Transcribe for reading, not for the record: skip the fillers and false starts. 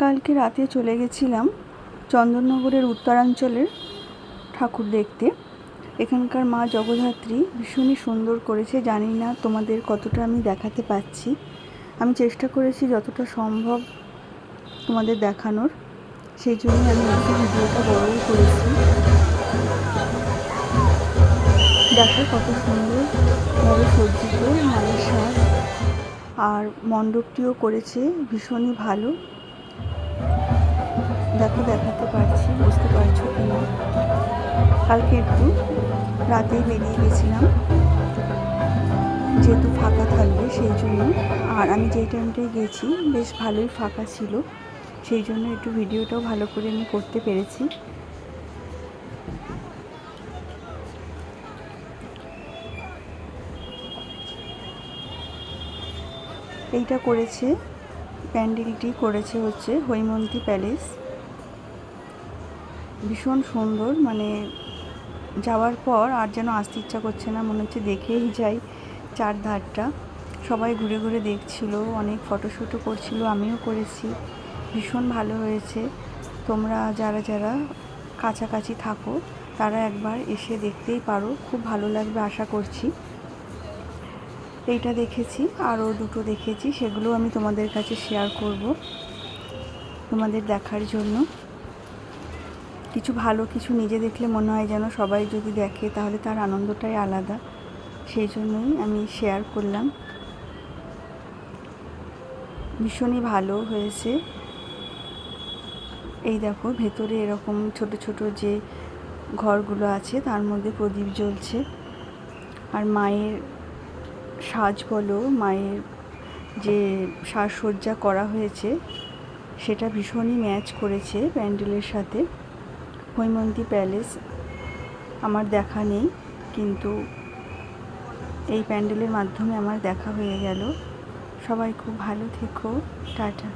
কালকে রাতে চলে গেছিলাম চন্দননগরের উত্তরাঞ্চলের ঠাকুর দেখতে। এখানকার মা জগদ্ধাত্রী ভীষণই সুন্দর করেছে। জানি না তোমাদের কতটা আমি দেখাতে পাচ্ছি। আমি চেষ্টা করেছি যতটা সম্ভব তোমাদের দেখানোর, সেই জন্য আমি একটু ভিডিওটা বড়ও করেছি। দেখো কত সুন্দরভাবে সজ্জিত মায়ের সাজ, আর মণ্ডপটিও করেছে ভীষণই ভালো। দেখো দেখাতে পারছি, বুঝতে পারছো কিনা। কালকে একটু রাতেই বেরিয়ে গেছিলাম যেহেতু ফাঁকা থাকবে সেই জন্য, আর আমি যেই টাইমটায় গেছি বেশ ভালোই ফাঁকা ছিল, সেই জন্য একটু ভিডিওটাও ভালো করে আমি করতে পেরেছি। এইটা করেছে, প্যান্ডেলটি করেছে হচ্ছে হৈমন্তী প্যালেস। ভীষণ সুন্দর, মানে যাওয়ার পর আর যেন আসতে ইচ্ছা করছে না, মনে হচ্ছে দেখেই যাই চারধারটা। সবাই ঘুরে ঘুরে দেখছিল, অনেক ফটোশ্যুটও করছিল, আমিও করেছি। ভীষণ ভালো হয়েছে। তোমরা যারা যারা কাছাকাছি থাকো তারা একবার এসে দেখতেই পারো, খুব ভালো লাগবে আশা করছি। এইটা দেখেছি, আরও দুটো দেখেছি, সেগুলো আমি তোমাদের কাছে শেয়ার করব তোমাদের দেখার জন্য। কিছু ভালো কিছু নিজে দেখলে মনে হয় যেন সবাই যদি দেখে তাহলে তার আনন্দটাই আলাদা, সেই জন্যই আমি শেয়ার করলাম। ভীষণই ভালো হয়েছে। এই দেখো ভেতরে এরকম ছোট ছোট যে ঘরগুলো আছে তার মধ্যে প্রদীপ জ্বলছে, আর মায়ের সাজ বলো, মায়ের যে সাজসজ্জা করা হয়েছে সেটা ভীষণই ম্যাচ করেছে প্যান্ডেলের সাথে। হৈমন্তী প্যালেস আমার দেখা নেই, কিন্তু এই প্যান্ডেলের মাধ্যমে আমার দেখা হয়ে গেল। সবাই খুব ভালো থেকো, টাটা।